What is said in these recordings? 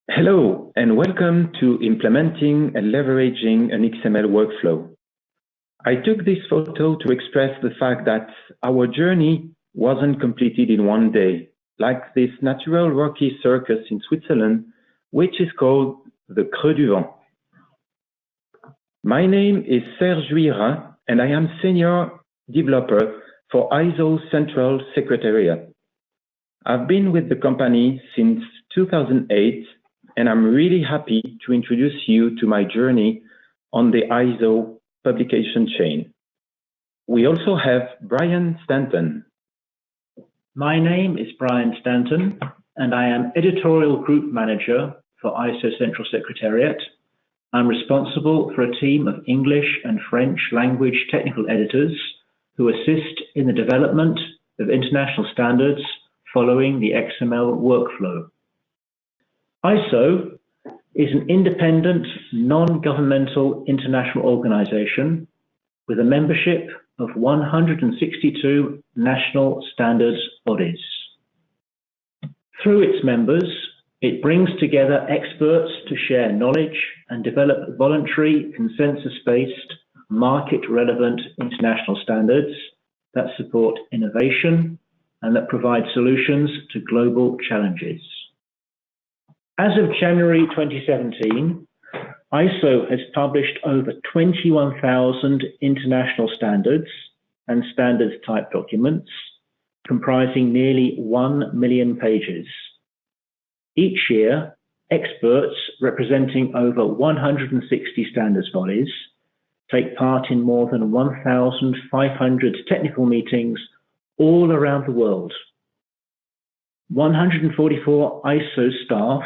Hello, and welcome to Implementing and Leveraging an XML Workflow. I took this photo to express the fact that our journey wasn't completed in one day, like this natural rocky circus in Switzerland, which is called the Creux du Vent. My name is Serge Juillerat, and I am Senior Developer for ISO Central Secretariat. I've been with the company since 2008, and I'm really happy to introduce you to my journey on the ISO publication chain. We also have Brian Stanton. My name is Brian Stanton, and I am Editorial Group Manager for ISO Central Secretariat. I'm responsible for a team of English and French language technical editors who assist in the development of international standards following the XML workflow. ISO is an independent, non-governmental international organization with a membership of 162 national standards bodies. Through its members, it brings together experts to share knowledge and develop voluntary, consensus-based, market-relevant international standards that support innovation and that provide solutions to global challenges. As of January 2017, ISO has published over 21,000 international standards and standards type documents, comprising nearly 1 million pages. Each year, experts representing over 160 standards bodies take part in more than 1,500 technical meetings all around the world. 144 ISO staff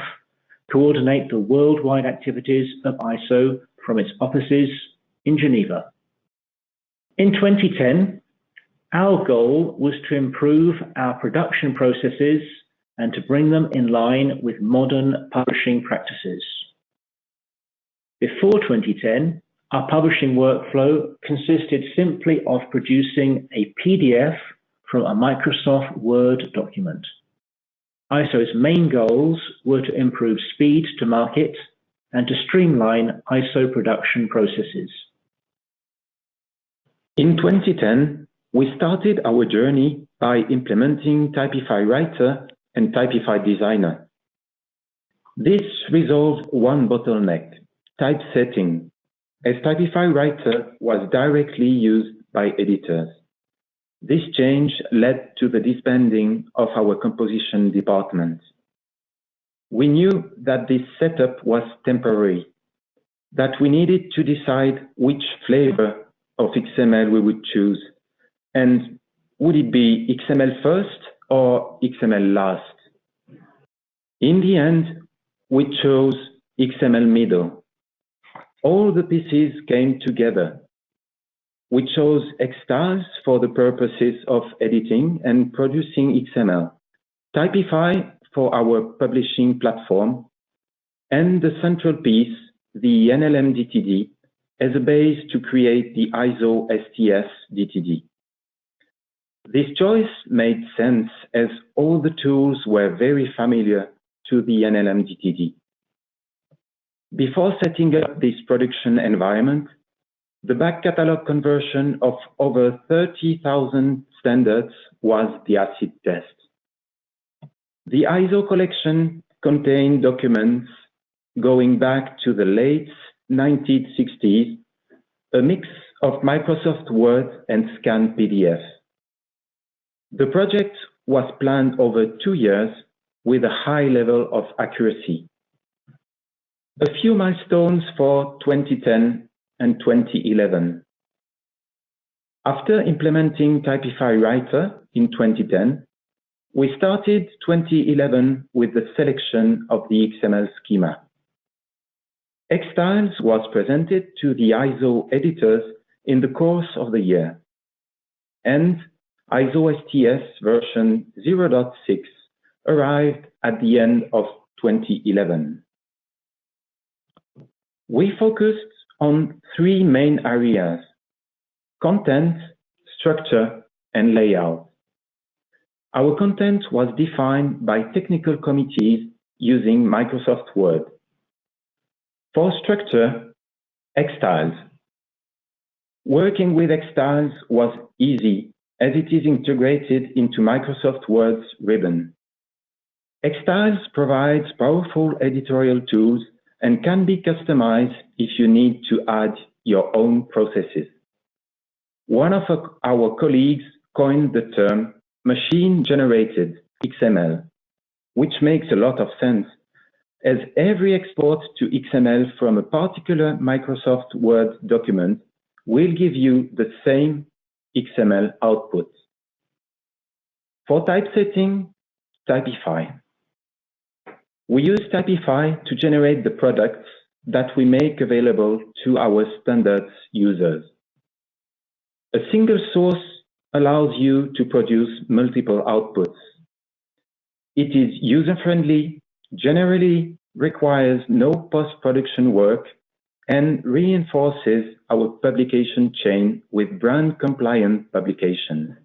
coordinate the worldwide activities of ISO from its offices in Geneva. In 2010, our goal was to improve our production processes and to bring them in line with modern publishing practices. Before 2010, our publishing workflow consisted simply of producing a PDF from a Microsoft Word document. ISO's main goals were to improve speed to market and to streamline ISO production processes. In 2010, we started our journey by implementing Typefi Writer and Typefi Designer. This resolved one bottleneck, typesetting, as Typefi Writer was directly used by editors. This change led to the disbanding of our composition department. We knew that this setup was temporary, that we needed to decide which flavor of XML we would choose, and would it be XML first or XML last? In the end, we chose XML middle. All the pieces came together. We chose Xstyles for the purposes of editing and producing XML, Typefi for our publishing platform, and the central piece, the NLM DTD, as a base to create the ISO STS DTD. This choice made sense as all the tools were very familiar to the NLM DTD. Before setting up this production environment, the back catalog conversion of over 30,000 standards was the acid test. The ISO collection contained documents going back to the late 1960s, a mix of Microsoft Word and scanned PDF. The project was planned over 2 years with a high level of accuracy. A few milestones for 2010 and 2011. After implementing Typefi Writer in 2010, we started 2011 with the selection of the XML schema. Xstyles was presented to the ISO editors in the course of the year, and ISO STS version 0.6 arrived at the end of 2011. We focused on 3 main areas: content, structure, and layout. Our content was defined by technical committees using Microsoft Word. For structure, Xstyles. Working with Xstyles was easy as it is integrated into Microsoft Word's ribbon. Xstyles provides powerful editorial tools and can be customized if you need to add your own processes. One of our colleagues coined the term machine-generated XML, which makes a lot of sense, as every export to XML from a particular Microsoft Word document will give you the same XML output. For typesetting, Typefi. We use Typefi to generate the products that we make available to our standards users. A single source allows you to produce multiple outputs. It is user-friendly, generally requires no post-production work, and reinforces our publication chain with brand-compliant publications.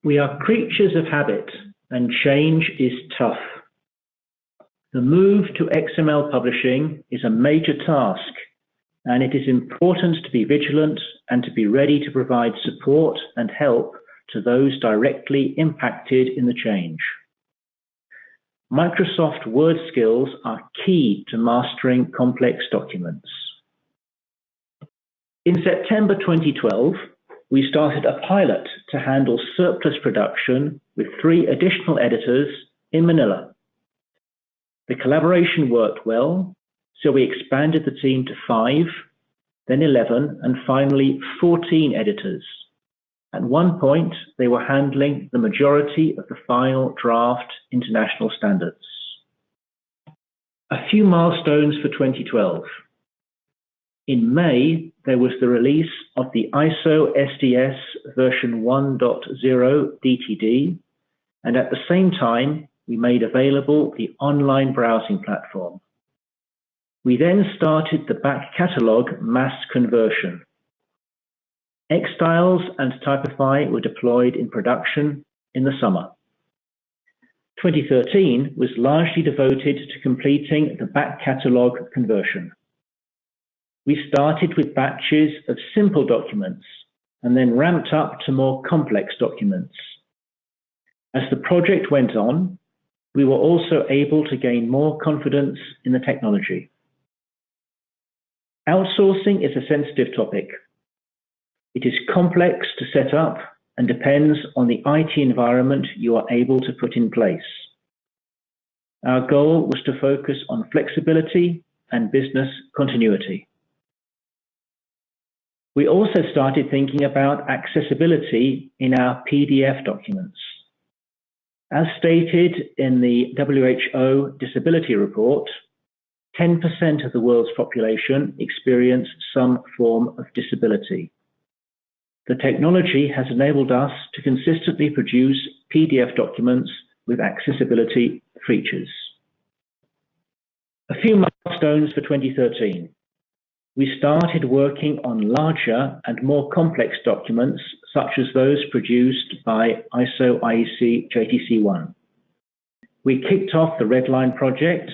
We are creatures of habit, and change is tough. The move to XML publishing is a major task, and it is important to be vigilant and to be ready to provide support and help to those directly impacted in the change. Microsoft Word skills are key to mastering complex documents. In September 2012, we started a pilot to handle surplus production with 3 additional editors in Manila. The collaboration worked well, so we expanded the team to 5, then 11, and finally 14 editors. At one point, they were handling the majority of the final draft international standards. A few milestones for 2012. In May, there was the release of the ISO STS version 1.0 DTD, and at the same time, we made available the online browsing platform. We then started the back catalogue mass conversion. Xstyles and Typefi were deployed in production in the summer. 2013 was largely devoted to completing the back catalogue conversion. We started with batches of simple documents and then ramped up to more complex documents. As the project went on, we were also able to gain more confidence in the technology. Outsourcing is a sensitive topic. It is complex to set up and depends on the IT environment you are able to put in place. Our goal was to focus on flexibility and business continuity. We also started thinking about accessibility in our PDF documents. As stated in the WHO Disability Report, 10% of the world's population experience some form of disability. The technology has enabled us to consistently produce PDF documents with accessibility features. A few milestones for 2013. We started working on larger and more complex documents, such as those produced by ISO IEC JTC1. We kicked off the Redline project,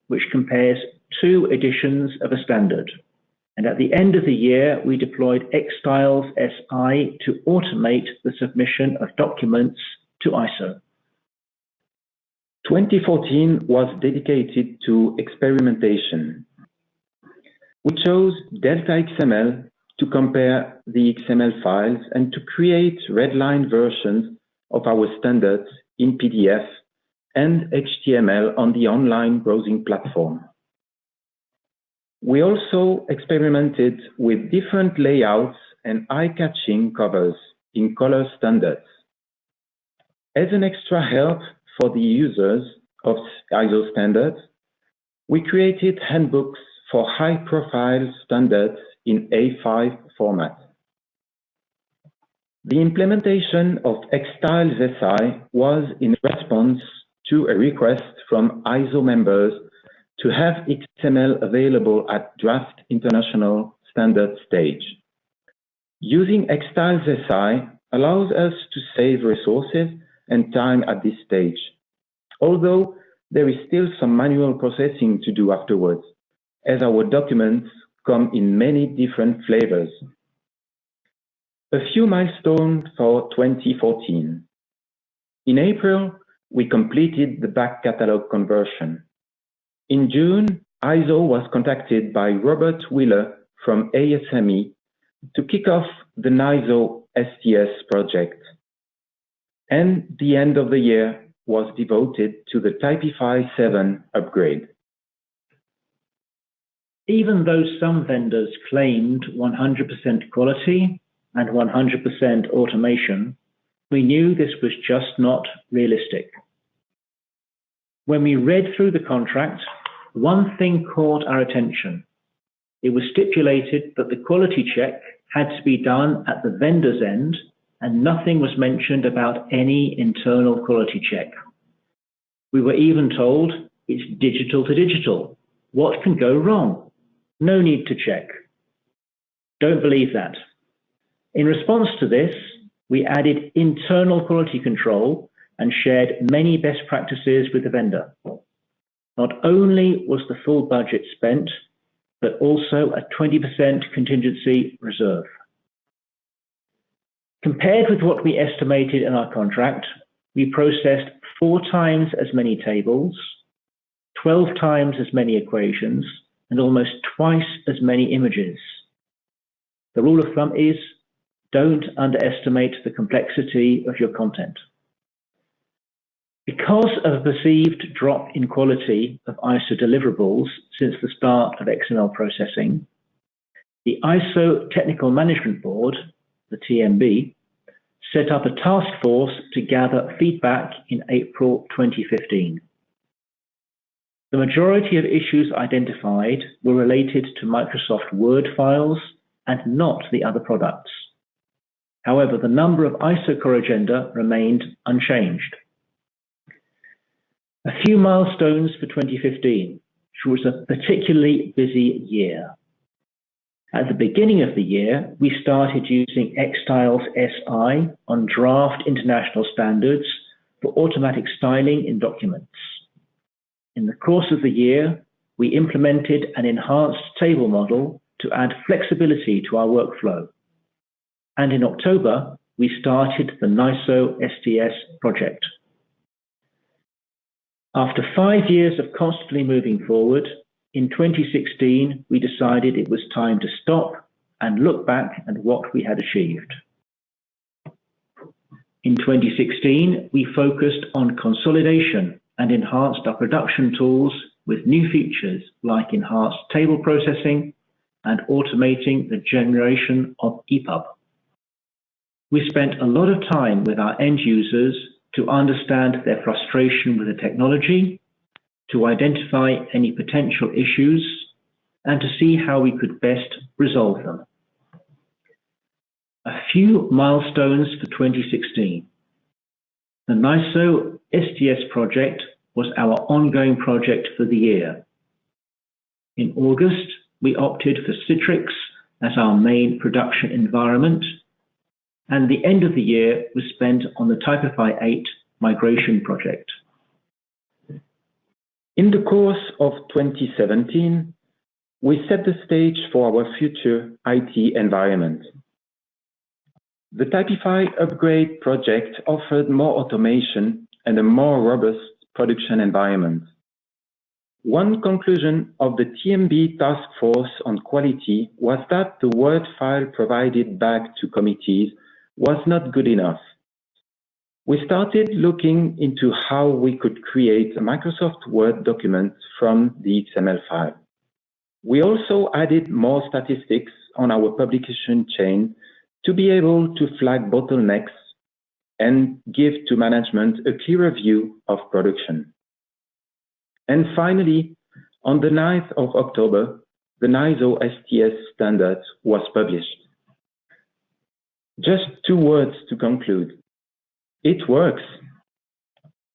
which compares 2 editions of a standard. And at the end of the year, we deployed Xstyles SI to automate the submission of documents to ISO. 2014 was dedicated to experimentation. We chose Delta XML to compare the XML files and to create redline versions of our standards in PDF and HTML on the online browsing platform. We also experimented with different layouts and eye-catching covers in color standards. As an extra help for the users of ISO standards, we created handbooks for high-profile standards in A5 format. The implementation of Xstyles SI was in response to a request from ISO members to have XML available at draft international standard stage. Using Xstyles SI allows us to save resources and time at this stage. although there is still some manual processing to do afterwards, as our documents come in many different flavors. A few milestones for 2014. In April, we completed the back catalog conversion. In June, ISO was contacted by Robert Wheeler from ASME to kick off the NISO STS project. And the end of the year was devoted to the Typefi 7 upgrade. Even though some vendors claimed 100% quality and 100% automation, we knew this was just not realistic. When we read through the contract, one thing caught our attention. It was stipulated that the quality check had to be done at the vendor's end, and nothing was mentioned about any internal quality check. We were even told it's digital to digital. What can go wrong? No need to check. Don't believe that. In response to this, we added internal quality control and shared many best practices with the vendor. Not only was the full budget spent, but also a 20% contingency reserve. Compared with what we estimated in our contract, we processed 4 times as many tables, 12 times as many equations, and almost twice as many images. The rule of thumb is, don't underestimate the complexity of your content. Because of a perceived drop in quality of ISO deliverables since the start of XML processing, the ISO Technical Management Board, the TMB, set up a task force to gather feedback in April 2015. The majority of issues identified were related to Microsoft Word files and not the other products. However, the number of ISO core agenda remained unchanged. A few milestones for 2015, which was a particularly busy year. At the beginning of the year, we started using Xstyles SI on draft international standards for automatic styling in documents. In the course of the year, we implemented an enhanced table model to add flexibility to our workflow. And in October, we started the NISO STS project. After 5 years of constantly moving forward, in 2016, we decided it was time to stop and look back at what we had achieved. In 2016, we focused on consolidation and enhanced our production tools with new features like enhanced table processing and automating the generation of EPUB. We spent a lot of time with our end users to understand their frustration with the technology, to identify any potential issues, and to see how we could best resolve them. A few milestones for 2016. The NISO STS project was our ongoing project for the year. In August, we opted for Citrix as our main production environment, and the end of the year was spent on the Typefi 8 migration project. In the course of 2017, we set the stage for our future IT environment. The Typefi upgrade project offered more automation and a more robust production environment. One conclusion of the TMB task force on quality was that the Word file provided back to committees was not good enough. We started looking into how we could create a Microsoft Word document from the XML file. We also added more statistics on our publication chain to be able to flag bottlenecks and give to management a clearer view of production. And finally, on the 9th of October, the NISO STS standard was published. Just 2 words to conclude. It works.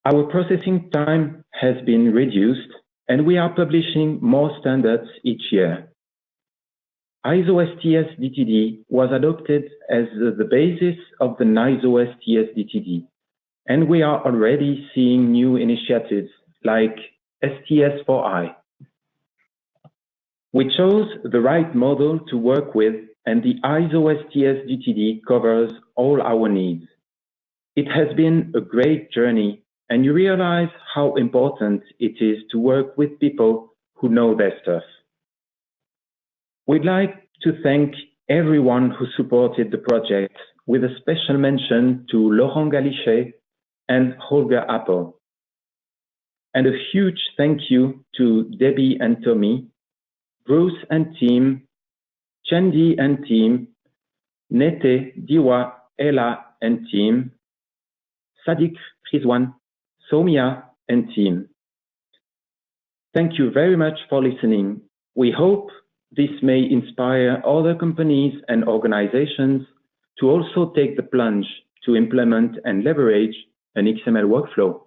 Our processing time has been reduced, and we are publishing more standards each year. ISO STS DTD was adopted as the basis of the NISO STS DTD, and we are already seeing new initiatives like STS4I. We chose the right model to work with, and the ISO STS DTD covers all our needs. It has been a great journey, and you realize how important it is to work with people who know their stuff. We'd like to thank everyone who supported the project, with a special mention to Laurent Galichet and Holger Appel. And a huge thank you to Debbie and Tommy, Bruce and team, Chendi and team, Nete, Diwa, Ella and team, Sadiq Rizwan, Somia and team. Thank you very much for listening. We hope this may inspire other companies and organizations to also take the plunge to implement and leverage an XML workflow.